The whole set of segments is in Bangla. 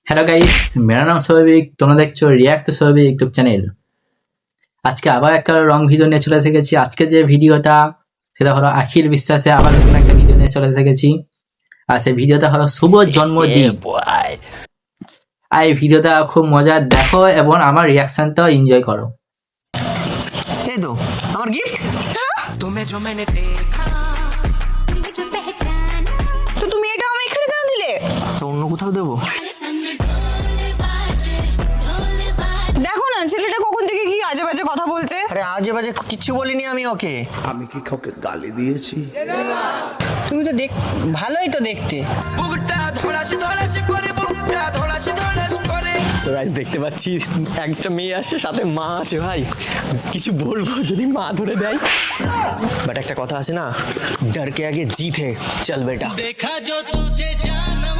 हेलो गाइस, मेरा नाम সৌভিক। তোমরা দেখছো রিয়াক্ট সৌভিক ইউটিউব চ্যানেল। আজকে আবার একটা রং ভিডিও নিয়ে চলে এসেছি। আজকে যে ভিডিওটা সেটা হলো আখিল বিশ্বাসে আবার নতুন একটা ভিডিও নিয়ে চলে এসেছি। আর সেই ভিডিওটা হলো শুভ জন্মদিন। আর এই ভিডিওটা খুব মজার, দেখো এবং আমার রিয়াকশনটাও এনজয় করো। এই তো আমার গিফট। तुम्हें जो मैंने देखा তো তুমি এটা আমি এখানে কেন দিলে? তো অন্য কোথাও দেবো? দেখো না ছেলেটা কখন থেকে কি আজে বাজে কথা বলছে। আরে আজে বাজে কিছু বলিনি আমি ওকে। আমি কি কাউকে গালি দিয়েছি? তুমি তো ভালোই তো দেখতে। बुगटा थोड़ा से करे बुगटा थोड़ा से करे তো গাইস দেখতে পাচ্ছি একটা মেয়ে আসছে, সাথে মা আছে। ভাই কিছু বলবো যদি মা ধরে দেয়, বাট একটা কথা আছে না, ডর কে আগে জিত হে। চল বেটা। देखा जो तुझे जानम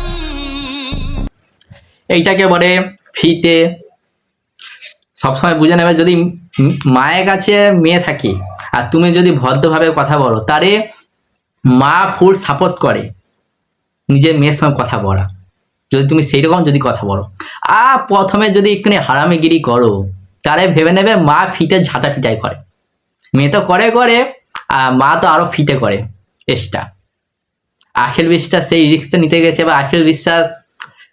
এইটাকে বলে ফিতে। সবসময় বুঝে নেবে, যদি মায়ের কাছে মেয়ে থাকে আর তুমি যদি ভদ্রভাবে কথা বলো, তারে মা ফুল সাপোর্ট করে নিজের মেয়ের সঙ্গে কথা বলা। যদি তুমি সেইরকম যদি কথা বলো আর প্রথমে যদি একটুখানি হারামিগিরি করো, তাহলে ভেবে নেবে মা ফিতে ঝাঁটা পিটাই করে। মেয়ে তো করে করে আর মা তো আরো ফিতে করে এক্সট্রা। আখিল বিশ্বাস সেই রিস্কটা নিতে গেছে, বা আখিল বিশ্বাস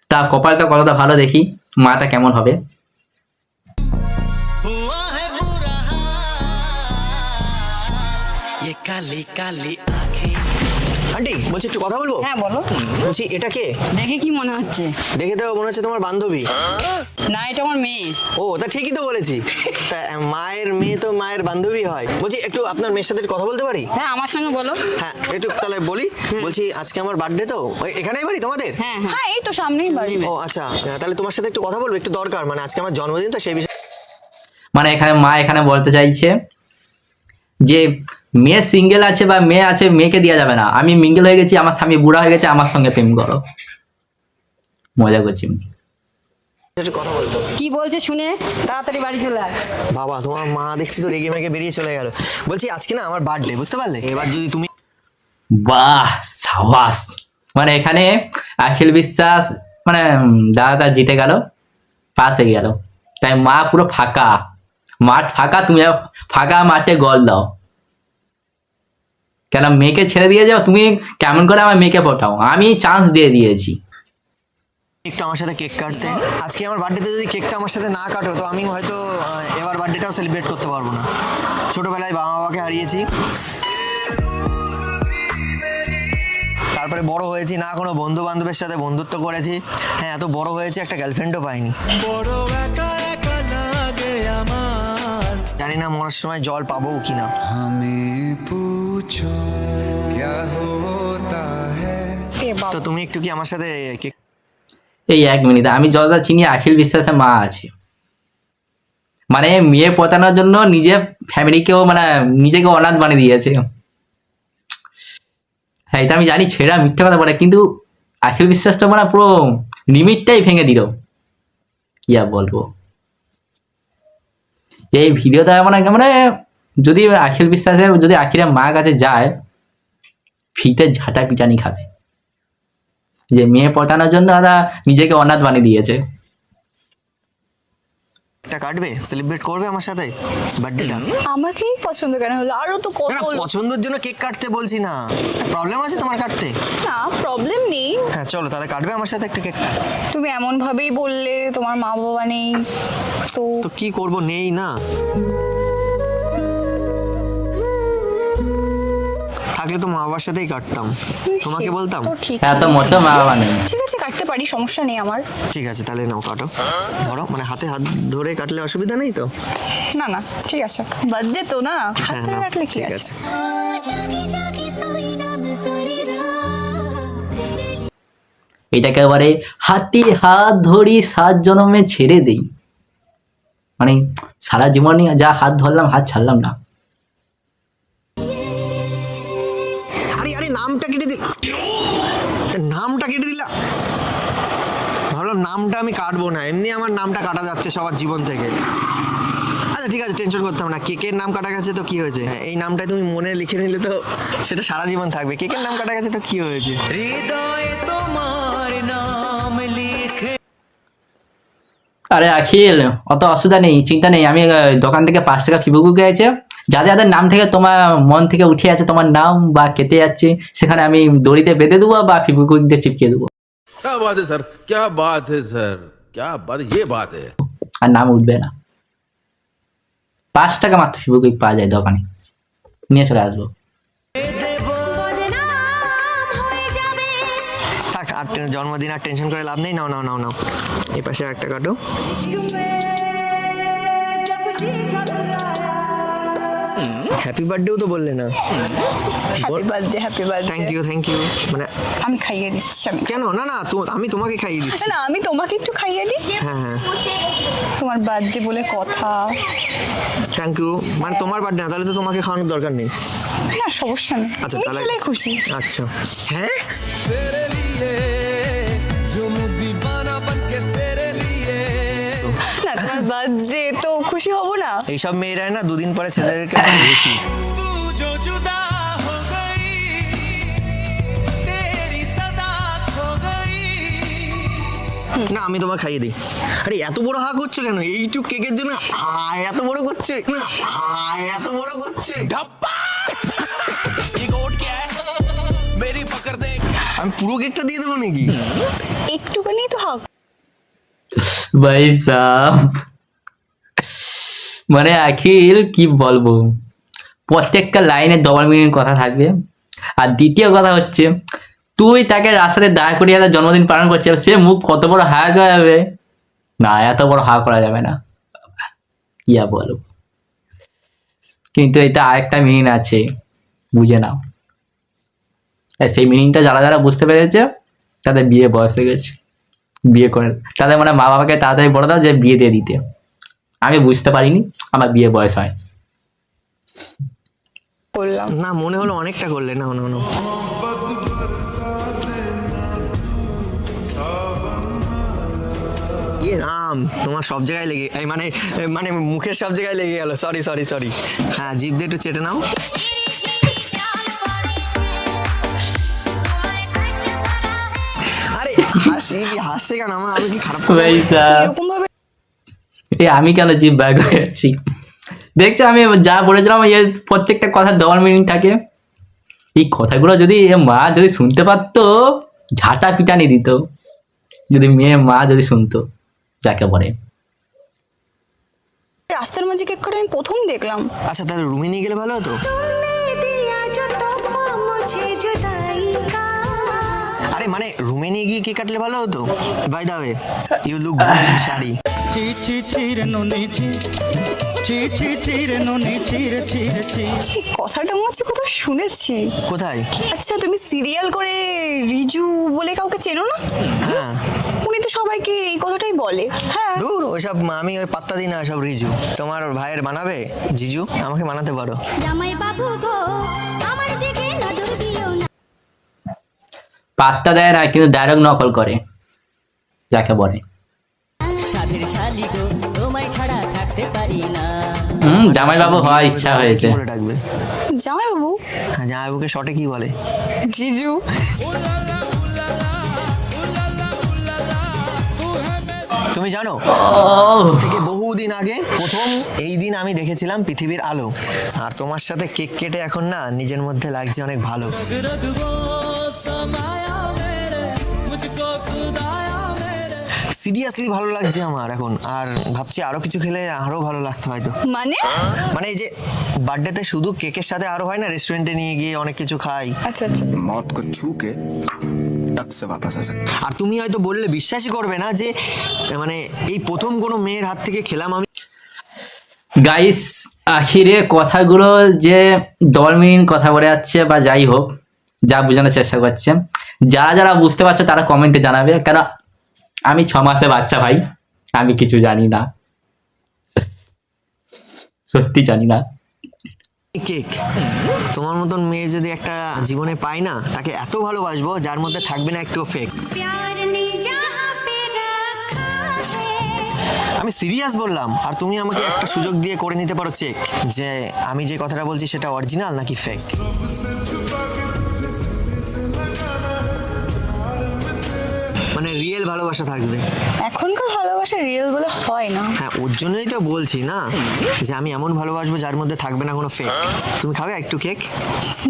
তার কপালটা কতটা ভালো, দেখি মাটা কেমন হবে। हुआ है बुरा ये काली काली आंखें আন্টি বলছি একটু কথা বলবো। হ্যাঁ বলো। বলছি এটা কে? দেখে কি মনে হচ্ছে? দেখে তো মনে হচ্ছে তোমার বান্ধবী। না, এটা আমার মেয়ে। ও তা ঠিকই তো বলেছি। তা মায়ের মেয়ে তো মায়ের বান্ধবী হয়। বলছি একটু আপনার মেয়ের সাথে একটু কথা বলতে পারি? হ্যাঁ, আমার সঙ্গে বলো। হ্যাঁ একটু তাহলে বলি। বলছি আজকে আমার বার্থডে তো, ওই এখানেই বাড়ি তোমাদের? হ্যাঁ হ্যাঁ, এই তো সামনেই বাড়ি। ও আচ্ছা, তাহলে তোমার সাথে একটু কথা বলবো, একটু দরকার। মানে আজকে আমার জন্মদিন তো সেই বিষয়ে। মানে এখানে মা এখানে বলতে চাইছে যে মেয়ে সিঙ্গেল আছে বা মেয়ে আছে, মেয়েকে দেওয়া যাবে না। আমি মিঙ্গেল হয়ে গেছি, আমার স্বামী বুড়া হয়ে গেছে, আমার সঙ্গে প্রেম করো। মজা করছি। একটু কথা বলতো। কি বলছে শুনে তাড়াতাড়ি বাড়ি চলে আয়। বাবা তোমার মা দেখছি তো রেগে মেগে বেরিয়ে চলে গেল। বলছি আজকে না আমার বার্থডে, বুঝতে পারলে? এবার যদি তুমি বাহ সাবাস। মানে এখানে আখিল বিশ্বাস মানে দাদা জিতে গেল, পাস হয়ে গেল। তাই মা পুরো ফাঁকা, মাঠ ফাঁকা, তুমি ফাঁকা মাঠে গল দাও। কেন মেয়েকে ছেড়ে দিয়ে যাও? তুমি কেমন করে আমার মেয়েকে পাঠাও? আমি চান্স দিয়ে দিয়েছি। একটু আমার সাথে কেক কাটতে। আজকে আমার বার্থডেতে যদি কেকটা আমার সাথে না কাটো, তো আমি হয়তো এবার বার্থডেটাও সেলিব্রেট করতে পারবো না। ছোটবেলায় বাবা বাবাকে হারিয়েছি, তারপরে বড় হয়েছি, না কোনো বন্ধু বান্ধবের সাথে বন্ধুত্ব করেছি। হ্যাঁ এত বড় হয়েছে, একটা গার্লফ্রেন্ডও পাইনি। বড় একা একা লাগে আমার জানি না মরার সময় জল পাবো কিনা। हमें पूछो क्या होता है এ বাবা, তো তুমি একটু কি আমার সাথে কেক? এই এক মিনিট, আমি যতটা চিনি আখিল বিশ্বাসের মা আছে। মানে মেয়ে পতানোর জন্য নিজের ফ্যামিলিকেও মানে নিজেকে অনাথ বানিয়ে দিয়েছে। হ্যাঁ এটা আমি জানি, ছেড়া মিথ্যা কথা বলে, কিন্তু আখিল বিশ্বাস তো মানে পুরো লিমিটটাই ভেঙে দিল। কি আর বলবো, এই ভিডিওটা মানে মানে যদি আখিল বিশ্বাসের যদি আখিরের মা কাছে যায়, ফিতে ঝাঁটা পিটানি খাবে যে মেয়ে পটানোর জন্য ওরা নিজেকে অনাথ বানিয়ে দিয়েছে। একটা কাটবে, সেলিব্রেট করবে আমার সাথে বার্থডেটা? আমাকেই পছন্দ কেন হলো? আরো তো কত না পছন্দের জন্য কেক কাটতে বলছি না। প্রবলেম আছে তোমার কাটতে? না, প্রবলেম নেই। হ্যাঁ চলো তাহলে কাটবে আমার সাথে একটা কেকটা। তুমি এমন ভাবেই বললে, তোমার মা বাবা নেই তো। তো কি করব, নেই না, থাকলে তো মা বাবার সাথেই কাটতাম, তোমাকে বলতাম। তো ঠিক এত মোটো মা বাবা নেই। ঠিক আছে, কাটতে পারি, সমস্যা নেই আমার। ঠিক আছে তাহলে নাও কাটো। ধরো মানে হাতে হাত ধরে কাটলে অসুবিধা নেই তো? না না ঠিক আছে, বার্থডে তো না, হাত হ্যাঁ ধরে নাও, কাটলে কি ঠিক আছে। আছে। এটাকে একেবারে হাতে হাত ধরি 7 জন্মে ছেড়ে দেই। মানে সারা জীবনে যা হাত ধরলাম, হাত ছাড়লাম না। আরে আরে নামটা কেটে নামটা কেটে দিলা। ভাবলাম নামটা আমি কাটবো না, এমনি আমার নামটা কাটা যাচ্ছে সবার জীবন থেকে। আচ্ছা ঠিক আছে, টেনশন করতাম না। কেকের নাম কাটা গেছে তো কি হয়েছে? এই নামটা তুমি মনে লিখে নিলে তো সেটা সারা জীবন থাকবে। কেকের নাম কাটা গেছে তো কি হয়েছে? হৃদয় তোমার নাম লিখে আরে আখিল, অত অসুবিধা নেই, চিন্তা নেই। আমি দোকান থেকে 5 টাকা ফিবুক গেছে, যাদের যাদের নাম থেকে তোমার মন থেকে উঠে আছে তোমার নাম বা কেটে যাচ্ছে, সেখানে আমি দড়িতে বেঁধে দেবো বা ফিবুক দিয়ে চিপকে দেবো, क्या बात है सर, क्या बात है सर, क्या बात, ये बात है। আর নাম উঠবে না। 5 টাকা মাত্র ফিবুক পাওয়া যায় দোকানে, নিয়ে চলে আসবো। থাক, আর জন্মদিন আর টেনশন করে লাভ নেই। নাও নাও নাও নাও, এই পাশে একটা কাটো। হ্যাপি বার্থডেও তো বললে না। Happy birthday, happy birthday. Thank you. মানে আমি খাইয়ে দিচ্ছি। আমি কেন? না না, আমি তোমাকে খাইয়ে দিচ্ছি। না, আমি তোমাকে একটু খাইয়ে দিই। হ্যাঁ হ্যাঁ, তোমার বার্থডে বলে কথা। Thank you. মানে তোমার বার্থডে না, তাহলে তো তোমাকে খাওয়ানোর দরকার নেই। না, সমস্যা নেই, আচ্ছা, তুমি তাহলে খেলে খুশি। আচ্ছা। হ্যাঁ, तेरे लिए जो मुझ दीवाना बन के तेरे लिए না, তোমার বার্থডে তো খুশি হব না? এইসব মেয়েরাই না দুদিন পরে ছেলেদেরকে বেশি। तू जो जुदा हो गई तेरी सदा खो गई। না, আমি তোমাকে খাইয়ে দিই। আরে এত বড় হা করছো কেন? এইটুক কেকের জন্য এত বড় করছো না? এত বড় করছো? धप्पा ये कोड क्या है मेरी पकड़ दे। আমি পুরো কেকটা দিয়ে দেবো নাকি? একটুখানি তো হাক। ভাই সাব, মানে আখিল কি বলবো, প্রত্যেকটা লাইনে ডবল মিনিং কথা থাকবে। আর দ্বিতীয় কথা হচ্ছে, তুই তাকে রাস্তাতে দাঁড় করিয়ে তার জন্মদিন পালন করছে, সে মুখ কত বড় হা যাবে না, এত বড় হা করা যাবে না, ইয়া বলো। কিন্তু এটা আরেকটা মিনিং আছে, বুঝে নাও। আর সেই মিনিংটা যারা যারা বুঝতে পেরেছে তাদের বিয়ে বয়স হয়ে গেছে, বিয়ে করে তাদের মানে মা বাবাকে তাড়াতাড়ি বলে দাও যে বিয়ে দিয়ে দিতে। আমি বুঝতে পারিনি, আমার বিয়ে বয়স হয়। বললাম না, মনে হলো অনেকটা করলে। না না না, ইয়ে রাম, তোমার সব জায়গায় লেগে এই মানে মানে মুখের সব জায়গায় লেগে গেল। সরি। হ্যাঁ, জিভ দিয়ে একটু চেটে নাও। আরে হাসছে কেন? আমি কি খারাপ কথা ভাই বলছি? সাব, এরকম ভাবে আমি কেন জিভ ব্যাগ হয়ে যাচ্ছি? দেখছো আমি যা বলেছিলাম, এর প্রত্যেকটা কথা ডবল মিনিং থাকে। এই কথাগুলো যদি মা যদি শুনতে পারতো, ঝাঁটা পিটানি দিত। যদি মা যদি শুনতো, যাকে বলে। রাস্তার মাঝে কেক কাটা আমি প্রথম দেখলাম। আচ্ছা, তাহলে রুমে নিয়ে গেলে ভালো হতো। আরে মানে রুমে নিয়ে গিয়ে কেক কাটলে ভালো হতো। By the way, you look good in sari. এই কথাটা মনে হচ্ছে কোথাও শুনেছি। কোথায়? আচ্ছা, তুমি সিরিয়াল করে রিজু বলে কাউকে চেনো না? হ্যাঁ, উনি তো সবাইকে এই কথাটাই বলে। হ্যাঁ, দূর ওইসব, আমি ওই পাত্তা দিই না সব রিজু। তোমার ভাইয়ের বানাবে জিজু, আমাকে বানাতে পারো। জামাই বাবু গো আমার দিকে নজর দিও না। পাত্তা দেয় না, কিন্তু ডায়লগ নকল করে, যাকে বলে। সাধের শালি গো তোমায় ছাড়া থাকতে পারি না। জামাইবাবু হওয়ার ইচ্ছা হয়েছে। কি বলে ডাকবে? জামাইবাবু। হ্যাঁ, জামাইবাবুকে শর্টে কি বলে? জিজু। তুমি জানো, আজ থেকে বহুদিন আগে প্রথম এই দিন আমি দেখেছিলাম পৃথিবীর আলো। আর তোমার সাথে কেক কেটে এখন না নিজের মধ্যে লাগছে অনেক ভালো। সিরিয়াসলি ভালো লাগছে আমার এখন। আর ভাবছি আরো কিছু খেলে আরো ভালো লাগতো হয়তো। মানে মানে এই যে বার্থডেতে শুধু কেকের সাথে আরো হয় না, রেস্টুরেন্টে নিয়ে গিয়ে অনেক কিছু খাই। আচ্ছা আচ্ছা। मौत को छू के टक से वापस आ सकते। আর তুমি হয়তো বললে বিশ্বাসই করবে না যে মানে এই প্রথম কোনো মেয়ের হাত থেকে খেলাম আমি। গাইস, আখিরে কথাগুলো যে ডবল মিনিং কথা বলে যাচ্ছে বা যাই হোক, যা বোঝানোর চেষ্টা করছে, যারা যারা বুঝতে পারছো তারা কমেন্টে জানাবে। কেন আমি 6 মাসে বাচ্চা ভাই, আমি কিছু জানি না, সত্যি জানি না। কেক, তোমার মতন মেয়ে যদি একটা জীবনে পাই না, তাকে এত ভালোবাসবো যার মধ্যে থাকবে না একটু ফেক। प्यार ने जहाँ पे रखा है। আমি সিরিয়াস বললাম। আর তুমি আমাকে একটা সুযোগ দিয়ে করে নিতে পারো চেক, যে আমি যে কথাটা বলছি সেটা অরিজিনাল নাকি ফেক। মানে রিয়েল রিয়েল ভালোবাসা থাকবে। এখনকার ভালোবাসা রিয়েল বলে হয় না। হ্যাঁ, ওর জন্যই তো বলছি না যে আমি এমন ভালোবাসবো যার মধ্যে থাকবে না কোনো ফেক। তুমি খাবে একটু কেক?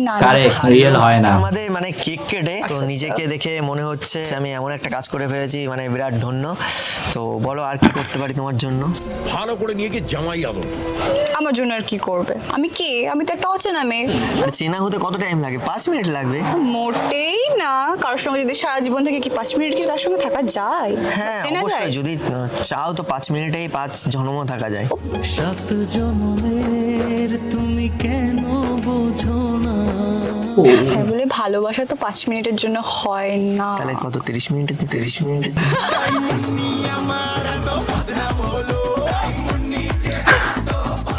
না না। কারেক্ট, রিয়েল হয় না। আমাদের মানে কেক কেটে তো নিজেকে দেখে মনে হচ্ছে আমি এমন একটা কাজ করে ফেলেছি, মানে বিরাট ধন্য। তো বলো আর কি করতে পারি তোমার জন্য? ভালো করে নিয়ে গিয়ে জামাই আলো। আমার জন্য আর কি করবে? আমি কে? আমি তো একটা অচেনা মেয়ে। আর চেনা হতে কত টাইম লাগে? 5 মিনিট লাগবে। মোটেই না। কারোর সঙ্গে যদি সারা জীবন থেকে কি 5 মিনিট কি তার সঙ্গে থাকা যায়? হ্যাঁ চেনা যায়? অবশ্যই, যদি চাও তো 5 মিনিটেই 5 জন্মও থাকা যায়। সাত জনমের তুমি কেন বোঝো না তাই বলে ভালোবাসা তো 5 মিনিটের জন্য হয় না। তাহলে কত? 30 মিনিটে? 30 মিনিটে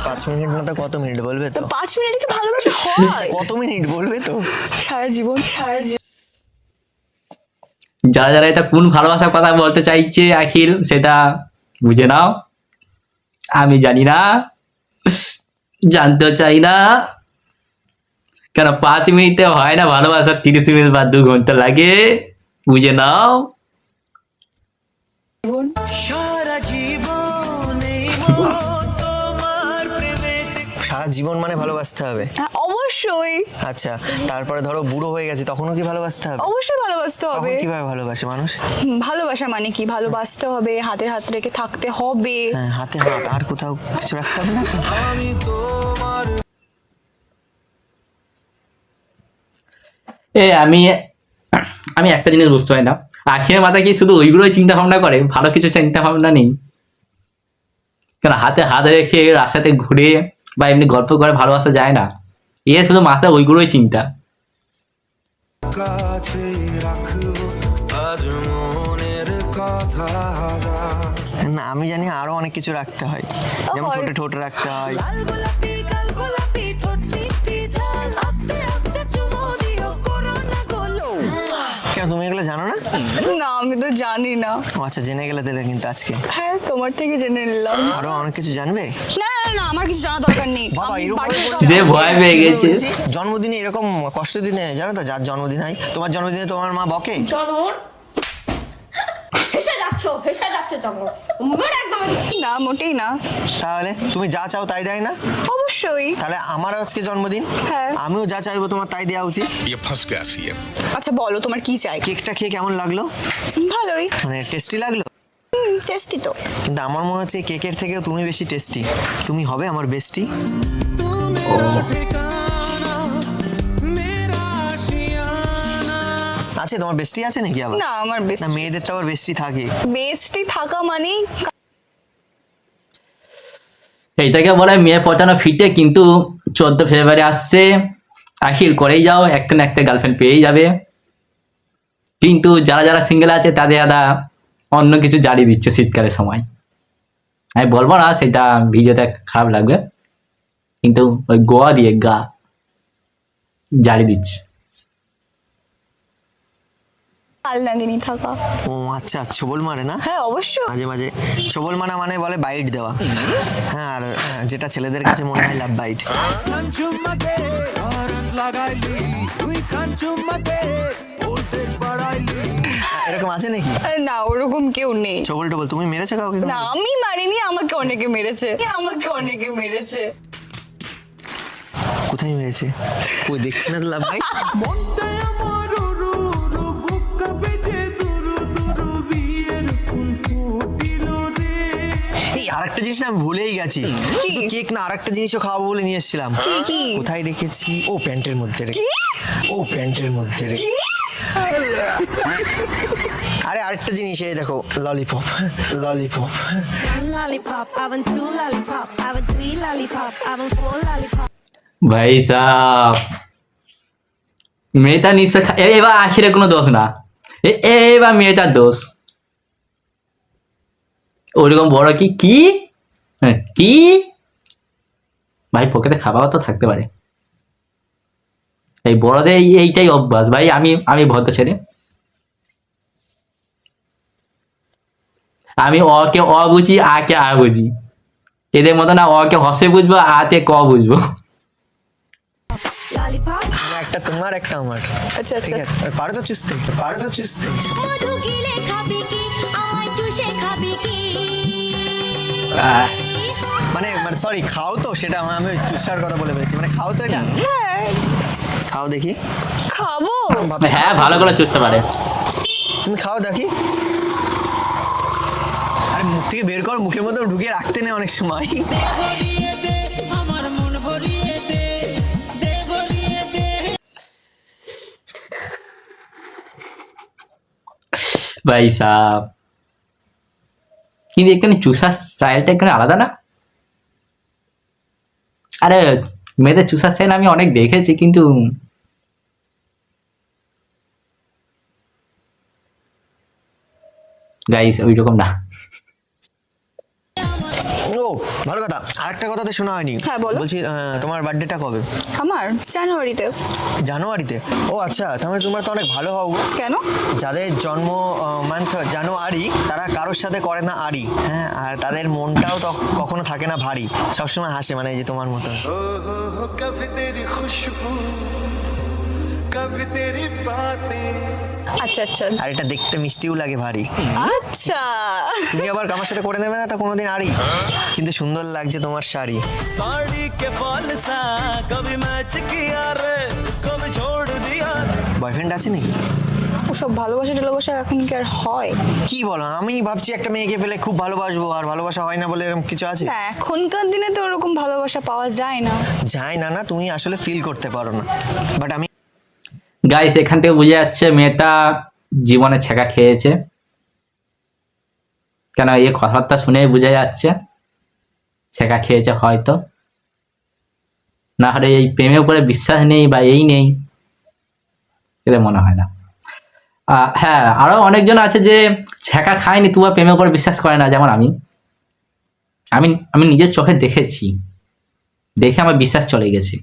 5 মিনিট না তো কত মিনিট বলবে তো তো? 5 মিনিটে কি ভালোবাসা হয়? কত মিনিট বলবে তো? সারা জীবন, সারা জীবন। যারা যারা এটা কোন ভালোবাসার কথা বলতে চাইছে আখিল, সেটা বুঝে নাও। আমি জানি না, জানতে চাই না, কেন 5 মিনিটে হয় না ভালোবাসা, 30 মিনিট বা 2 ঘন্টা লাগে। বুঝে নাও। সারা জীবন মানে ভালোবাসতে হবে? হ্যাঁ, অবশ্যই আচ্ছা, তারপরে ধরো বুড়ো হয়ে গেছে, তখনও কি ভালোবাসতে হবে? অবশ্যই ভালোবাসতে তখন হবে। কিভাবে ভালোবাসে মানুষ? ভালোবাসা মানে কি? ভালোবাসতে হবে, হাতে হাত রেখে থাকতে হবে। হ্যাঁ, হাতে হাত, আর কোথাও কিছু রাখতে হবে না তো? আমি আমি একটা জিনিস বুঝতে পারি না, আখিরের মাথায় কি শুধু ওইগুলোই চিন্তা ভাবনা করে, ভালো কিছু চিন্তা ভাবনা নেই? কেন হাতে হাত রেখে রাস্তাতে ঘুরে বা এমনি গল্প করে ভালোবাসা যায় না? এ শুধু মাথায় ওইগুলোই চিন্তা। কাছে রাখবো আজ মনের কথা। না, আমি জানি আরো অনেক কিছু রাখতে হয়, যেমন ঠোঁটে ঠোঁট রাখতে হয়। লাল গোলাপি কাল গোলাপি ঠোঁট মিষ্টি ঝাল আস্তে আস্তে চুমো দিও করোনা গোলো। কেন, তুমি এগুলো জানো না? না, আমি তো জানি না। ও আচ্ছা, জেনে গেলে তাহলে কিন্তু আজকে হ্যাঁ, তোমার থেকে জেনে নিলাম। আরো অনেক কিছু জানবে। না না না, আমার কিছু জানা দরকার নেই। বাবা, আমি এরকম বাড়িতে করে কথা যে ভয় পেয়ে গেছে। জন্মদিনে এরকম কষ্ট দিনে, জানো তো যার জন্মদিন হয়, তোমার জন্মদিনে তোমার মা বকে? হেসে যাচ্ছে চমর। একদম না, মোটেই না। তাহলে তুমি যা চাও তাই দেয় না? অবশ্যই। তাহলে আমার আজকে জন্মদিন, হ্যাঁ। আমিও যা চাইবো তোমার তাই দেওয়া উচিত। আচ্ছা বলো, তোমার কি চাই? কেকটা খেয়ে কেমন লাগলো? ভালোই। মানে টেস্টি লাগলো? টেস্টি তো। কিন্তু আমার মনে হচ্ছে কেকের থেকেও তুমি বেশি টেস্টি। তুমি হবে আমার বেস্টি। আছে তোমার বেস্টি আছে নাকি আবার? না, আমার না, বেস্ট মেয়েদের তো আবার বেস্টি থাকে। বেস্টি থাকা মানে এইটাকে বলে মেয়ে পটানো ফিটে, কিন্তু 14 ফেব্রুয়ারি আসছে, আখির করেই যাও, একটা না একটা গার্লফ্রেন্ড পেয়েই যাবে। কিন্তু যারা যারা সিঙ্গেল আছে তাদের আদা অন্য কিছু জারি দিচ্ছে শীতকালের সময়। আমি বলবো না, সেটা ভিডিওতে খারাপ লাগবে, কিন্তু ওই গোয়া দিয়ে গা জারি দিচ্ছে। ভাল লাগেনি থাকা। ও আচ্ছা, ছোবল মারে না হ্যাঁ অবশ্যই। মাঝে মাঝে? ছোবল মারা মানে বলে বাইট দেওয়া। হ্যাঁ, আর যেটা ছেলেদের কাছে মনে হয় লাভ বাইট। এরকম আছে নাকি? আরে না, ওরকম কেউ নেই। ছোবল টোবল তুমি মেরেছো কাউকে? না, আমি মারিনি, আমাকে অনেকে মেরেছে। আমাকে অনেকে মেরেছে। কোথায় মেরেছে? কই দেখছি না তো লাভ বাইট। এই আরেকটা জিনিস না আমি ভুলেই গেছি। শুধু কেক না, আরেকটা জিনিসও খাওয়াবো বলে নিয়ে এসেছিলাম। কি? কোথায় রেখেছি? ও প্যান্টের মধ্যে রেখে। ও প্যান্টের মধ্যে রেখে। আরে আরেকটা জিনিস, এই দেখো, lollipop. Lollipop. Lollipop, I want 2 lollipop, I want 3 lollipop, I want 4 lollipop. ভাই সাহ, মেয়েটা নিশ্চয় এবার আখিরে কোনো দোষ না, এবার মেয়েটার দোষ। ওরকম বড় কি কি হ্যাঁ, কি ভাই, পকেটে খাবারও তো থাকতে পারে। এই বড়দের এইটাই অভ্যাস ভাই। আমি ভদ্র ছেলে, আমি অকে অ বুঝি, আকে আ বুঝি। এদের মতো না, অকে হসে বুঝবো, আতে ক বুঝবো। Lollipop, আমি একটা একটা তোমার একটা আমার। আচ্ছা ঠিক আচ্ছা আছে, পারো তো চুষতে, পারো তো চুষতে। মধু গিলে খাবি কি আমায় চুষে খাবি কি আহ, মানে মানে সরি, খাও তো, সেটা আমি চুষার কথা বলে ফেলেছি, মানে খাও তো এটা, হ্যাঁ খাও দেখি। খাবো। ভাবছি হ্যাঁ খাও ভালো কিছু। করে চুষতে পারে। তুমি খাও দেখি। আরে মুখ থেকে বের কর, মুখের মধ্যে ঢুকিয়ে রাখতে নেই অনেক সময়। ভাই সাহ, কিন্তু এখানে চুষার স্টাইলটা এখানে আলাদা না? আরে মেয়েদের চুষার স্টাইল আমি অনেক দেখেছি, কিন্তু গাইস ওই রকম না। ও ভালো কথা, আরেকটা কথা তো শোনা হয়নি। হ্যাঁ, বলো। বলছি তোমার বার্থডেটা কবে? আমার জানুয়ারিতে। জানুয়ারিতে? ও আচ্ছা, তাহলে তোমরা তো অনেক ভালো হও। কেন? যাদের জন্ম মান্থ জানুয়ারি তারা কারোর সাথে করে না আড়ি, হ্যাঁ, আর তাদের মনটাও তো কখনো থাকে না ভারী, সবসময় হাসে, মানে এই যে তোমার মতো। कभी तेरी खुशबू कभी तेरी बातें আচ্ছা আচ্ছা আর এটা দেখতে মিষ্টিও লাগে ভারী। আচ্ছা। তুমি আবার আমার সাথে করে নেবে না তো কোনোদিন আড়ি? কিন্তু সুন্দর লাগছে তোমার শাড়ি। साड़ी के फॉल सा कभी मैच किया रे कभी छोड़ दिया रे। বয়ফ্রেন্ড আছে নাকি? ওসব ভালোবাসা টালোবাসা এখন কি আর হয়? কি বলো, আমি ভাবছি একটা মেয়েকে পেলে খুব ভালোবাসবো, আর ভালোবাসা হয় না বলে এরকম কিছু আছে? না, এখনকার দিনে তো ওরকম ভালোবাসা পাওয়া যায় না। যায় না, না তুমি আসলে ফিল করতে পারো না, বাট আমি গাইস এখান থেকে বোঝা যাচ্ছে মেয়েটা জীবনে ছেঁকা খেয়েছে, কেন এই কথাবার্তা শুনেই বোঝা যাচ্ছে ছেঁকা খেয়েছে হয়তো, না হলে এই প্রেমের উপরে বিশ্বাস নেই বা এই নেই, এটা মনে হয় না। হ্যাঁ, আরো অনেকজন আছে যে ছেঁকা খায়নি তবুও প্রেমের উপরে বিশ্বাস করে না, যেমন আমি আমি আমি নিজের চোখে দেখেছি, দেখে আমার বিশ্বাস চলে গেছে।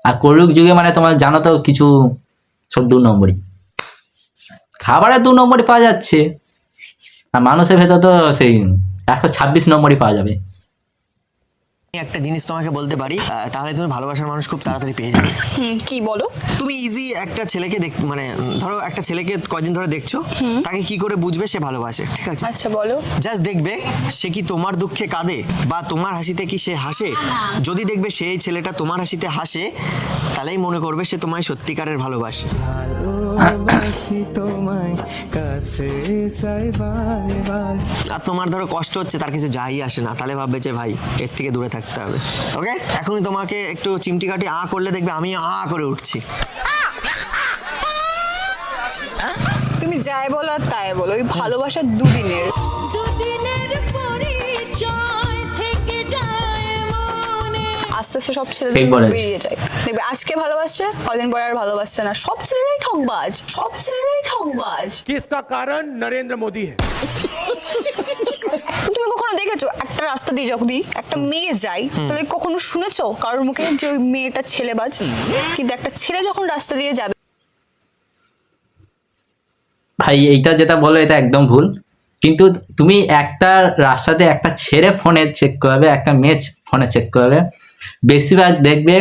আর কলিযুগ যুগে মানে তোমার জানো তো কিছু সব 2 নম্বরই, খাবারের 2 নম্বরই পাওয়া যাচ্ছে, আর মানুষের ভেতর তো সেই 126 নম্বরই পাওয়া যাবে। একটা জিনিস তোমাকে বলতে পারি, তাহলে তুমি ভালোবাসার মানুষ খুব তাড়াতাড়ি পেয়ে যাবে। কি বলো? তুমি ইজি একটা ছেলেকে মানে ধরো একটা ছেলেকে কয়দিন ধরে দেখছো, তাকে কি করে বুঝবে সে ভালোবাসে, ঠিক আছে? আচ্ছা বলো। জাস্ট দেখবে সে কি তোমার দুঃখে কাঁদে বা তোমার হাসিতে কি সে হাসে। যদি দেখবে সেই ছেলেটা তোমার হাসিতে হাসে, তাহলেই মনে করবে সে তোমায় সত্যিকারের ভালোবাসে। আর তোমার ধরো কষ্ট হচ্ছে, তার কিছু যাই আসে না, তাহলে ভাববে যে ভাই এর থেকে দূরে থাকতে হবে। ওকে, এখনই তোমাকে একটু চিমটি কাটি করলে দেখবে আমি করে উঠছি। তুমি যাই বলো আর তাই বলো, ওই ভালোবাসা দুদিনের। দুদিনের পরিচয় থেকে যায় মনে আস্তে আস্তে সব ঠিক ছেলেদের বলেছ। বেরিয়ে যায়। দেখবে আজকে ভালোবাসছে, কদিন পরে আর ভালোবাসছে না। সব ছেলেরাই ঠকবাজ, সব ছেলেরাই ঠকবাজ। कि इसका कारण नरेंद्र मोदी है। তুমি কখনো দেখেছো একটা রাস্তা দিয়ে যখন একটা মেয়ে যায়, তাহলে কখনো শুনেছো কারোর মুখে যে ওই মেয়েটা ছেলেবাজ? কিন্তু একটা ছেলে যখন রাস্তা দিয়ে যাবে, ভাই এইটা যেটা বলো এটা একদম ভুল, কিন্তু তুমি একটা রাস্তাতে একটা ছেলে ফোনে চেক করবে, একটা মেয়ে ফোনে চেক করবে, বেশিরভাগ দেখবে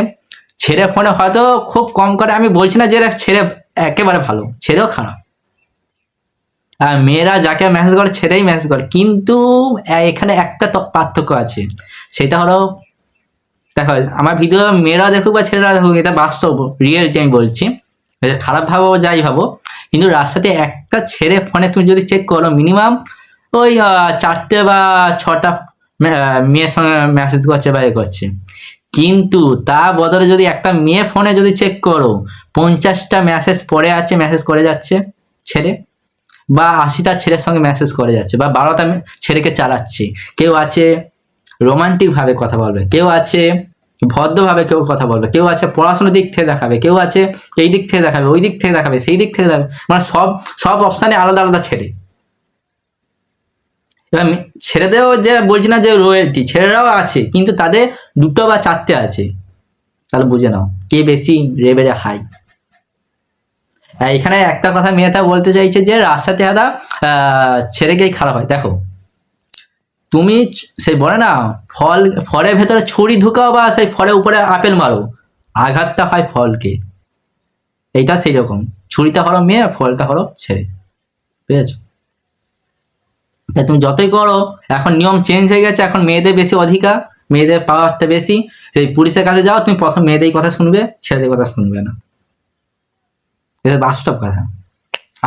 ছেলে ফোনে হয়তো খুব কম করে, আমি বলছি না যে ছেলে একেবারে ভালো, ছেলেও খারাপ, আর মেয়েরা যাকে মেসেজ করে ছেলেই মেসেজ করে, কিন্তু এখানে একটা পার্থক্য আছে, সেটা হলো দেখো আমার ভিডিও মেয়েরা দেখুক বা ছেলেরা দেখুক, এটা বাস্তব রিয়েলিটি আমি বলছি, এটা খারাপ ভাবো যাই ভাবো, কিন্তু রাস্তাতে একটা ছেলে ফোনে তুমি যদি চেক করো মিনিমাম ওই 4টে বা 6টা মেয়ের সঙ্গে মেসেজ করছে বা করছে, কিন্তু তা বদলে যদি একটা মেয়ে ফোনে যদি চেক করো 50টা মেসেজ পড়ে আছে, মেসেজ করে যাচ্ছে ছেলে, বা 80টা ছেলের সঙ্গে মেসেজ করে যাচ্ছে, বা 12টা ছেলেকে চালাচ্ছে, কেউ আছে রোমান্টিক ভাবে কথা বলবে, কেউ আছে ভদ্রভাবে কেউ কথা বলবে, কেউ আছে পড়াশোনার দিক থেকে দেখাবে, কেউ আছে এই দিক থেকে দেখাবে, ওই দিক থেকে দেখাবে, সেই দিক থেকে দেখাবে, মানে সব অপশানে আলাদা আলাদা ছেলে। এবার ছেলেদেরও যে বলছি না যে রয়্যালটি, ছেলেরাও আছে, কিন্তু তাদের 2টো বা 4টে আছে, তাহলে বুঝে নাও কে বেশি রেবেরে হাই। এখানে একটা কথা মেয়েটা বলতে চাইছে যে রাস্তাতে আদা ছেলেকেই খারাপ হয়। দেখো তুমি সেই বলে না ফলের ভেতরে ছুরি ঢুকাও বা সেই ফলের উপরে আপেল মারো, আঘাতটা হয় ফলকে, এইটা সেই রকম, ছুরিটা হলো মেয়ে আর ফলটা হলো ছেলে, বুঝেছো? তাই তুমি যতই করো, এখন নিয়ম চেঞ্জ হয়ে গেছে, এখন মেয়েদের বেশি অধিকার, মেয়েদের পাওয়ারটা বেশি। সেই পুলিশের কাছে যাও, তুমি প্রথম মেয়েদের কথা শুনবে, ছেলেদের কথা শুনবে না। এটা বাস্তব কথা।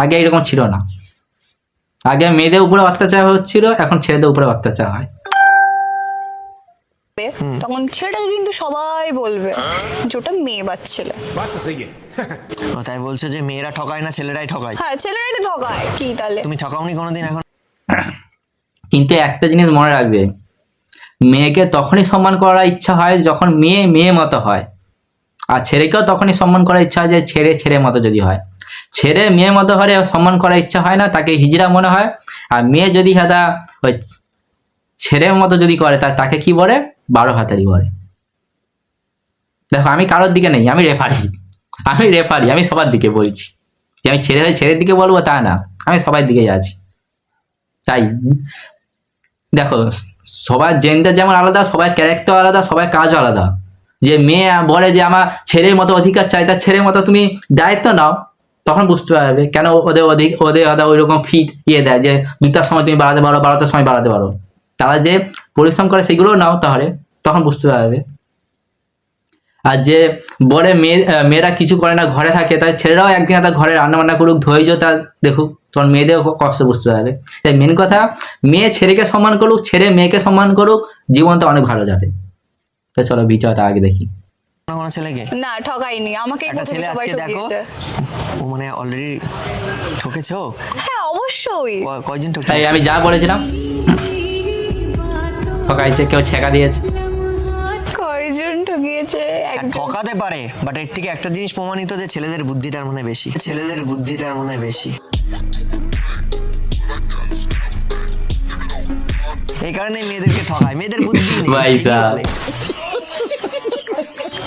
আগে এরকম ছিল না, আগে মেয়েদের উপরে অত্যাচার হচ্ছিল, এখন ছেলেদের উপরে অত্যাচার হয়। তখন ছেলেটাকে কিন্তু সবাই বলবে যে ওটা মেয়ে বা ছেলে। बात तो सही है ও তাই বলছো যে মেয়েরা ঠকায় না, ছেলেরাই ঠকায়? হ্যাঁ, ছেলেরাই তো ঠকায়। কি তাহলে? তুমি ঠকাওনি কোনোদিন এখন? কিন্তু একটা জিনিস মনে রাখবে, মেয়েকে তখনই সম্মান করার ইচ্ছা হয় যখন মেয়ে মেয়ে মতো হয়, আর ছেলেকেও তখনই সম্মান করার ইচ্ছা হয় যে ছেলে ছেলে মতো যদি হয়। ছেলে মেয়ে মতো হলে সম্মান করার ইচ্ছা হয় না, তাকে হিজড়া মনে হয়। আর মেয়ে যদি হাদা ওই ছেলের মতো যদি করে, তাকে কি বলে? 12 ভাতারি বলে। দেখো, আমি কারোর দিকে নেই, আমি রেফারি, আমি সবার দিকে বলছি। যে আমি ছেলে হয়ে ছেলের দিকে বলবো তা না, আমি সবার দিকেই আছি। তাই দেখো, সবার জেন্ডার যেমন আলাদা, সবার ক্যারেক্টার আলাদা, সবার কাজও আলাদা। যে মেয়ে বলে যে আমার ছেলের মতো অধিকার চাই, তার ছেলের মতো তুমি দায়িত্ব নাও, তখন বুঝতে পারবে কেন ওদের ওই রকম ফিট দেয় যে 2টার সময় তুমি বাড়াতে পারো, 12টার সময় বাড়াতে পারো। তারা যে পরিশ্রম করে সেগুলোও নাও, তাহলে তখন বুঝতে পারবে। আর যে বলে মেয়েরা কিছু করে না, ঘরে থাকে, তাই ছেলেরাও একদিন তার ঘরে রান্না বান্না করুক, ধৈর্য তার দেখুক, তখন মেয়েদেরও কষ্ট বুঝতে পারবে। তাই মেন কথা, মেয়ে ছেলেকে সম্মান করুক, ছেলে মেয়েকে সম্মান করুক, জীবনটা অনেক ভালো যাবে। তো চলো ভিডিওটা আগে দেখি। কোনো ছেলেকে না, ঠকাইনি, আমাকে একটা ছেলে আজকে দেখো, ও মানে অলরেডি ঠকেছে ও। হ্যাঁ, অবশ্যই। কয়জন তাই ঠকেছে? আমি যা বলেছিলাম ঠকাইছে, কেউ ছেঁকা দিয়েছে। কয়জন ঠকিয়েছে? একজন। ঠকাতে পারে, বাট এর থেকে একটা জিনিস প্রমাণিত যে ছেলেদের বুদ্ধিটার মনে বেশি, ছেলেদের বুদ্ধিটার মনে বেশি। এই কারণে মেয়েদেরকে ঠকায়, মেয়েদের বুদ্ধি নেই, ভাই ঠিকই সাহেব। বলে।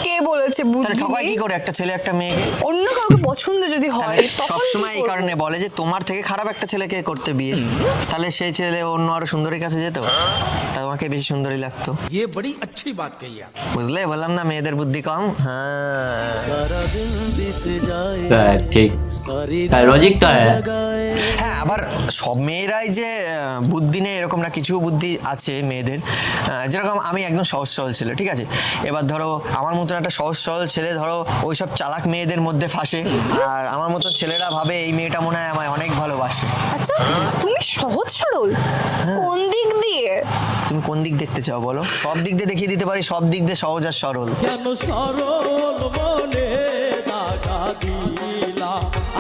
কে বলেছে তাহলে বুদ্ধি ঠকায় কি নেই? করে একটা ছেলে একটা মেয়েকে? অন্য কাউকে পছন্দ যদি হয়, তাহলে তখন সবসময় কি এই করবো? কারণে বলে যে তোমার থেকে খারাপ একটা ছেলেকে করতে বিয়ে, তাহলে সেই ছেলে অন্য আরো সুন্দরীর কাছে যেত, তোমাকে বেশি সুন্দরী লাগতো। ये बड़ी अच्छी बात कही आप। বুঝলে, বললাম না মেয়েদের বুদ্ধি কম। হ্যাঁ, ঠিক, তাই লজিক তো হ্যাঁ। হ্যাঁ, আবার সব মেয়েরাই যে বুদ্ধি নেই এরকম না, কিছু বুদ্ধি আছে মেয়েদের। যেরকম আমি একদম সহজ সরল ছেলে, ঠিক আছে, এবার ধরো আমার মতন একটা সহজ সরল ছেলে ধরো ওইসব চালাক মেয়েদের মধ্যে ফাঁসে, আর আমার মতো ছেলেরা ভাবে এই মেয়েটা মনে হয় আমায় অনেক ভালোবাসে। আচ্ছা, তুমি সহজ সরল কোন দিক দিয়ে? তুমি কোন দিক দেখতে চাও বলো? সব দিক দিয়ে দেখিয়ে দিতে পারি, সব দিক দিয়ে সহজ আর সরল। কেন সরল মনে দাগা দিলা,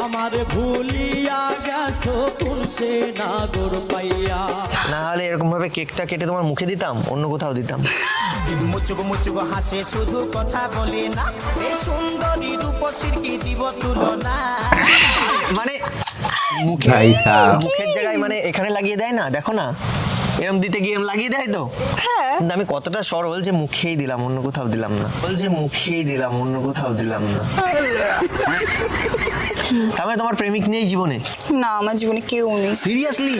আমারে ভুলিয়া গেছো কোন সে নাগর পাইয়া। না হলে এরকম ভাবে কেকটা কেটে তোমার মুখে দিতাম, অন্য কোথাও দিতাম। মুচুক মুচুক হাসে শুধু কথা বলে না, এই সুন্দরী রূপসীর কি দিব তুলনা। মানে মুখে, ভাই সাহেব। মুখের জায়গায় মানে এখানে লাগিয়ে দেয় না, দেখো না, এরম দিতে গিয়ে এরম লাগিয়ে দেয় তো। হ্যাঁ, কিন্তু আমি কতটা সরল যে মুখেই দিলাম, অন্য কোথাও দিলাম না, বলছে মুখেই দিলাম, অন্য কোথাও দিলাম না। তার মানে তোমার প্রেমিক নেই জীবনে? না, আমার জীবনে কেউ নেই। সিরিয়াসলি?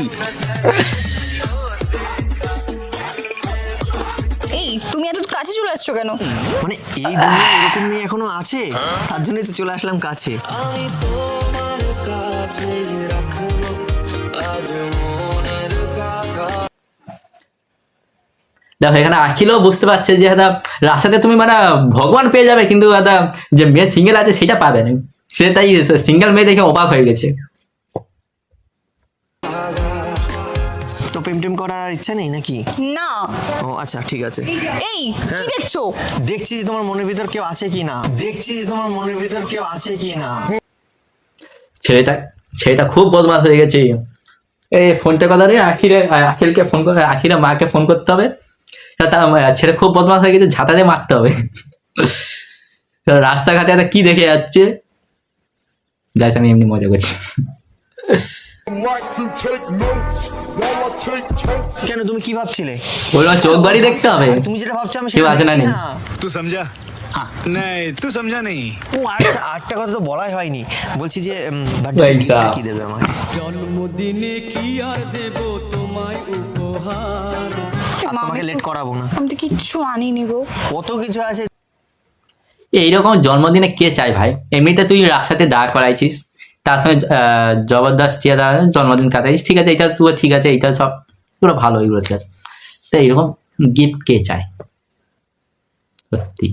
এই, তুমি এত কাছে চলে আসছো কেন? মানে এই দুনিয়ায় এরকম মেয়ে এখনো আছে, তার জন্যই তো চলে আসলাম কাছে। দেখো, এখানে আখিলও বুঝতে পারছে যে দাদা রাস্তাতে তুমি মানে ভগবান পেয়ে যাবে, কিন্তু দাদা যে মেয়ে সিঙ্গেল আছে সেটা পাবে না, সে তাই সিঙ্গেল মেয়ে দেখে অবাক হয়ে গেছে। তো প্রেম টেম করার ইচ্ছা নেই নাকি? না। ও আচ্ছা, ঠিক আছে। এই, কি দেখছো? দেখছি যে তোমার মনের ভিতর কেউ আছে কি না, দেখছি যে তোমার মনের ভিতর কেউ আছে কি না। ছেলেটা খুব বদমাশ হয়ে গেছে। এই ফোনটা কথা রে, আখিলকে ফোন করে, আখিরের মাকে ফোন করতে হবে। তার ছেলে খুব বদমাশ হয়ে গেছে, ঝাঁটা দিয়ে মারতে হবে। রাস্তাঘাটে একটা কি দেখে যাচ্ছে, গাইস আমি এমনি মজা করছি। কেন, তুমি কি ভাবছিলে? বললো চোখ বাড়ি দেখতে হবে, তুমি যেটা ভাবছো আমি কেউ সেটা আছে না দেখছি নেই। না। तू समझा? नहीं तू समझा नहीं। ও আচ্ছা, আটটা কথা তো বলাই হয়নি। বলছি যে পয়সা। কি দেবে আমাকে? জন্মদিনে কি আর দেব তোমায় উপহার। তোমাকে লেট করাবো না। আমি তো কিচ্ছু আনিনি গো। কত কিছু আছে। এইরকম জন্মদিনে কে চায় ভাই? এমনিতে তুই রাস্তাতে দাঁড় করাইছিস, তার সঙ্গে জবরদস্ত জন্মদিন কাটাইছিস, ঠিক আছে, এটা তুই ঠিক আছে, এটা সব পুরো ভালো, এগুলো ঠিক আছে। তো এইরকম গিফট কে চায় সত্যি?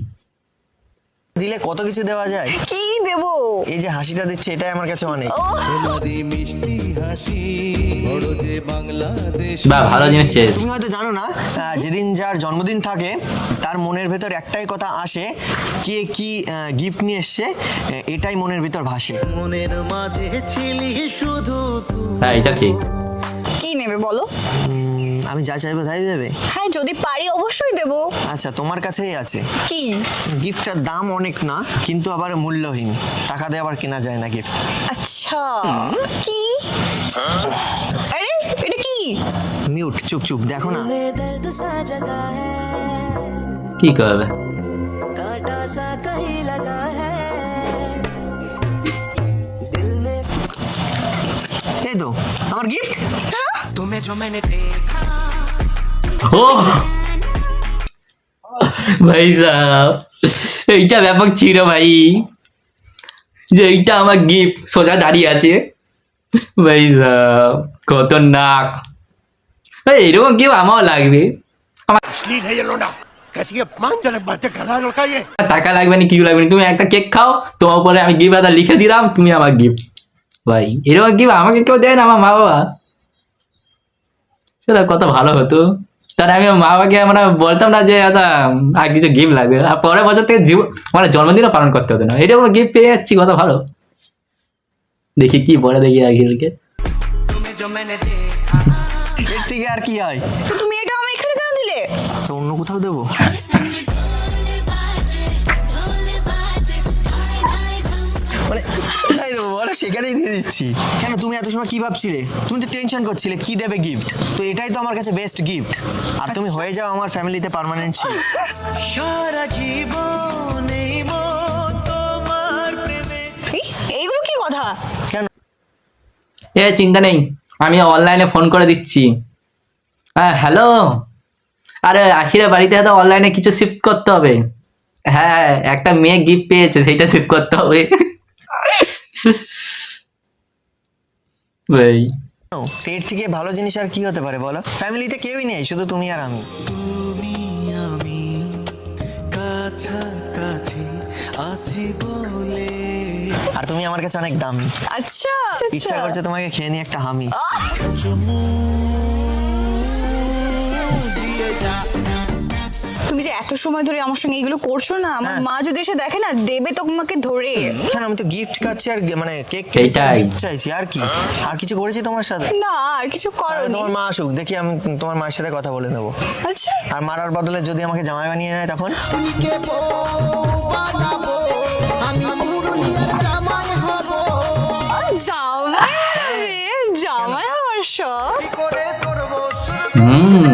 দিলে কত কিছু দেওয়া যায়। কি দেবো? এই যে হাসিটা দিচ্ছে এটাই আমার কাছে অনেক। বা ভালো জিনিস চেয়েছিস। তুমি হয়তো জানো না, যেদিন যার জন্মদিন থাকে তার মনের ভেতর একটাই কথা আসে, কে কি গিফট নিয়ে এসছে, এটাই মনের ভিতর ভাসে। মনের মাঝে ছিলি শুধু হ্যাঁ এটা ঠিক। কি নেবে বলো? আমি যা চাইবো তাই দেবে? হ্যাঁ যদি পারি অবশ্যই দেবো। আচ্ছা, তোমার কাছেই আছে। কি? গিফটটার দাম অনেক না, কিন্তু আবার মূল্যহীন, টাকা দিয়ে আবার কেনা যায় না গিফট। আচ্ছা কি? আরে এটা কি? মিউট, চুপ চুপ, দেখো না। में दर्द सा जगा है, কি করবে? कांटा सा कहीं लगा है दिल में। এই তো আমার গিফট। तुम्हें जो मैंने देखा ও ভাই সাহেব, এইটা ব্যাপক ছিল ভাই, যে এইটা আমার গিফট সোজা দাঁড়িয়ে আছে ভাই সাহেব, খতরনাক। ভাই এরকম গিফট আমারও লাগবে। अश्लील है ये लोंडा, कैसी अपमानजनक बातें कर रहा है लड़का ये। টাকা লাগবে না, কিছু লাগবে না, তুমি একটা কেক খাও, তোমার উপরে আমি গিফট আদা লিখে দিলাম, তুমি আমার গিফট। ভাই এরকম গিফট আমাকে কেউ দেয় না, আমার মা বাবা, সেটা কত ভালো হতো। তাহলে আমি মা বাবাকে মানে বলতাম না যে দাদা আর কিছু গিফট লাগবে, আর পরের বছর থেকে মানে জন্মদিনও পালন করতে হতো না, এরকম গিফট পেয়ে যাচ্ছি, কত ভালো। দেখি কি বলে, দেখি আগে। तुम्हें जो मैंने देखा এর থেকে আর কি হয়? তো তুমি এটা আমার এখানে কেন দিলে? তো অন্য কোথাও দেবো। মানে কোথায় দেবো বলো, সেখানেই দিয়ে দিচ্ছি। কেন তুমি এত সময় কি ভাবছিলে? তুমি তো টেনশন করছিলে কি দেবে গিফট, তো এটাই তো আমার কাছে বেস্ট গিফট। আর তুমি হয়ে যাও আমার ফ্যামিলিতে পার্মানেন্ট। সারা জীবন এই মন তোমার প্রেমে। এইগুলো কি কথা? এ চিন্তা নেই, আমি অনলাইনে ফোন করে দিচ্ছি। হ্যাঁ হ্যালো, আরে আখিরা বাড়িতে তো অনলাইনে কিছু শিফট করতে হবে। হ্যাঁ একটা মেয়ে গিফট পেয়েছে, সেটা শিফট করতে হবে ভাই। এর থেকে ভালো জিনিস আর কি হতে পারে বলো? ফ্যামিলিতে কেউই নেই, শুধু তুমি আর আমি। তুমি আমি কাছাকাছি আছি বলে। আর তুমি আমার কাছে অনেক দামি। আচ্ছা ইচ্ছা করছে তোমাকে খেয়ে নিয়ে একটা হামি। তুমি যে এত সময় ধরে আমার সঙ্গে এগুলো করছো না, আমার হ্যাঁ। মা যদি এসে দেখে না, দেবে তোমাকে ধরে। কেন, আমি তো গিফট খাচ্ছি আর মানে কেক সেইটাই। চাইছি, আর কি? আর কিছু করেছি তোমার সাথে? না আর কিছু আরে করো। তোমার মা আসুক, দেখি আমি তোমার মায়ের সাথে কথা বলে নেবো। আচ্ছা আর মারার বদলে যদি আমাকে জামাই বানিয়ে নেয় তখন? জামাই হবে, জামাই হওয়ার শখ। হুম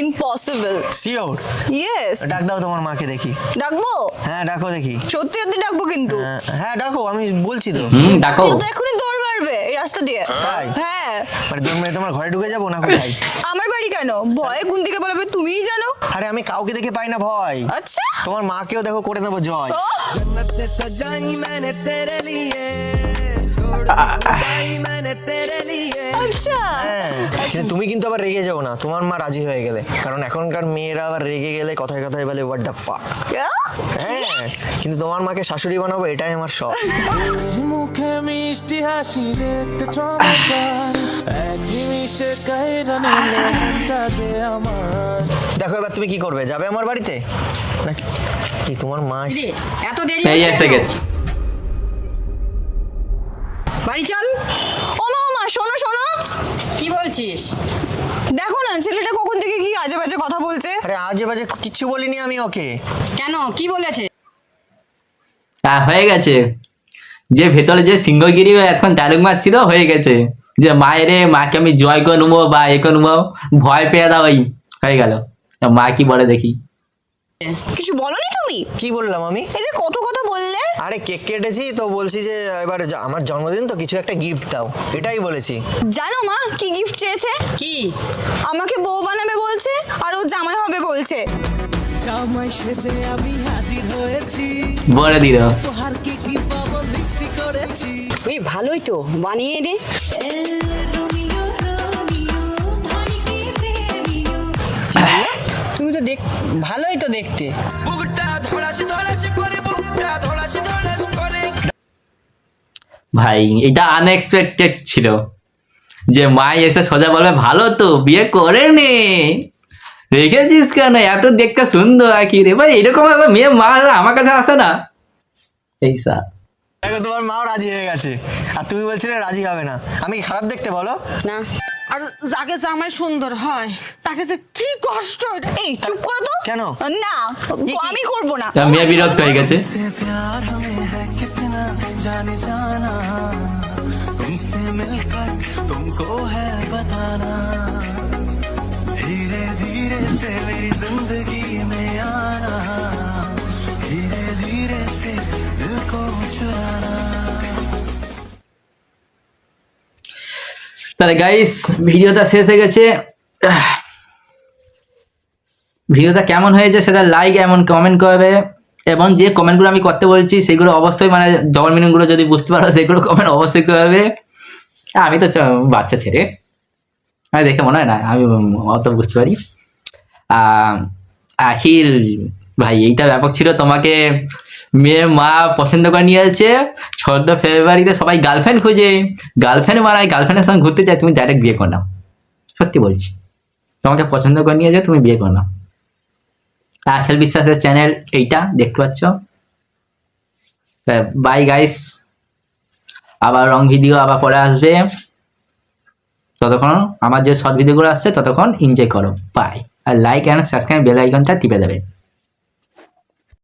ইম্পসিবল। শিওর? ইয়েস। ডাক দাও তোমার মাকে দেখি। ডাকবো? হ্যাঁ ডাকো দেখি। সত্যি সত্যি ডাকবো কিন্তু। হ্যাঁ ডাকো, আমি বলছি তো। ডাকো। কেউ তো এখনই দৌড় মারবে এই রাস্তা দিয়ে। তাই? হ্যাঁ। মানে দৌড় মেরে তোমার ঘরে ঢুকে যাবো না কোথায়? আমার বাড়ি কেন? ভয়ে কোন দিকে বলবে তুমিই জানো। আরে আমি কাউকে দেখে পাই না ভয়। আচ্ছা তোমার মাকেও দেখো করে নেবো জয়। जन्नत सजाई मैंने तेरे लिए, छोड़ दी खुदाई मैंने तेरे लिए। আচ্ছা হ্যাঁ, কিন্তু তুমি কিন্তু আবার রেগে যাও না তোমার মা রাজি হয়ে গেলে, কারণ এখনকার মেয়েরা আবার রেগে গেলে কথায় কথায় বলে হোয়াট দ্য ফাক। হ্যাঁ, কিন্তু তোমার মাকে শাশুড়ি বানাবো, এটাই আমার শখ। মুখে মিষ্টি হাসি দেখতে চমৎকার, এক নিমিষে কাইরা নিলে মনটা যে আমার। দেখো এবার তুমি কি করবে, যাবে আমার বাড়িতে নাকি? কি তোমার মা এত দেরি এই হচ্ছে এসে কেন? গেছে। বাড়ি চল। ও মা শোনো শোনো, কি বলছিস? দেখো না ছেলেটা কখন থেকে কি আজে বাজে কথা বলছে। আরে আজে বাজে কিচ্ছু বলিনি আমি ওকে। কেন, কি বলেছে? হ্যাঁ হয়ে গেছে, যে ভেতরে যে সিংহগিরি এখন ডায়লগ মারছিল হয়ে গেছে, যে মায়ের মাকে আমি জয় করে নেবো বা এ করে নেবো, ভয় পেয়ে দাও, ওই হয়ে গেল। মা কি বলে দেখি। কিছু বলনি তুমি? কি বললাম আমি? এই যে কত কথা বললে। আরে কেক কেটেছি তো বলছি যে এবার আমার জন্মদিন তো কিছু একটা গিফট দাও, এটাই বলেছি। জানো মা কি গিফট চেয়েছে? কি? আমাকে বউ বানাবে বলছে আর ও জামাই হবে বলছে। জামাই সেজে আমি হাজির হয়েছি বলে দিল তোহার কি কি পাবো লিস্টি করেছি ওই ভালোই তো বানিয়ে দে তুমি তো দেখ ভালোই তো দেখতে বুকটা ধড়াস ধড়াস করে বুকটা ধড়াস ধড়াস করে ভাই এটা আনএক্সপেক্টেড ছিল যে মা এসে সোজা বলবে ভালো তো বিয়ে করে নে রেখেছিস কেন এত দেখতে সুন্দর আর কি রে ভাই এরকম একটা মেয়ে মা আমার কাছে আসে না এইসা দেখো তোমার মাও রাজি হয়ে গেছে আর তুমি বলছিলে রাজি হবে না, আমি কি খারাপ দেখতে বলো? না আর যাকে জামাই সুন্দর হয় তাকে যে কি কষ্ট। এই চুপ করো তো। কেন? না আমি করব না। তা মেয়ে বিরক্ত হয়ে গেছে प्यार हमें है कितना जाने जाना तुमसे मिलकर तुमको है बताना धीरे धीरे से मेरी जिंदगी में आना धीरे धीरे से दिल को चुराना তাহলে গাইস ভিডিওটা শেষ হয়ে গেছে ভিডিওটা কেমন হয়েছে সেটা লাইক এমন কমেন্ট করবে এবং যে কমেন্টগুলো আমি করতে বলছি সেগুলো অবশ্যই মানে ডবল মিনিংগুলো যদি বুঝতে পারো সেগুলো কমেন্ট অবশ্যই করবে আমি তো বাচ্চা ছেড়ে আমি দেখে মনে হয় না আমি অত বুঝতে পারি আখির ভাই এইটা ব্যাপক ছিল তোমাকে মেয়ে মা পছন্দ করে নিয়ে যাচ্ছে 14 ফেব্রুয়ারিতে সবাই গার্লফ্রেন্ড খুঁজে গার্লফ্রেন্ড মারায় গার্লফ্রেন্ডের সঙ্গে ঘুরতে চায় তুমি ডাইরেক্ট বিয়ে কর নাও সত্যি বলছি তোমাকে পছন্দ করে নিয়ে যায় তুমি বিয়ে কর নাও আখেল বিশ্বাসের চ্যানেল এইটা দেখতে পাচ্ছ বাই গাইস আবার রং ভিডিও আবার পরে আসবে ততক্ষণ আমার যে শর্ট ভিডিওগুলো আসছে ততক্ষণ এনজয় করো বাই আর লাইক অ্যান্ড সাবস্ক্রাইব বেল আইকনটা টিপে দেবে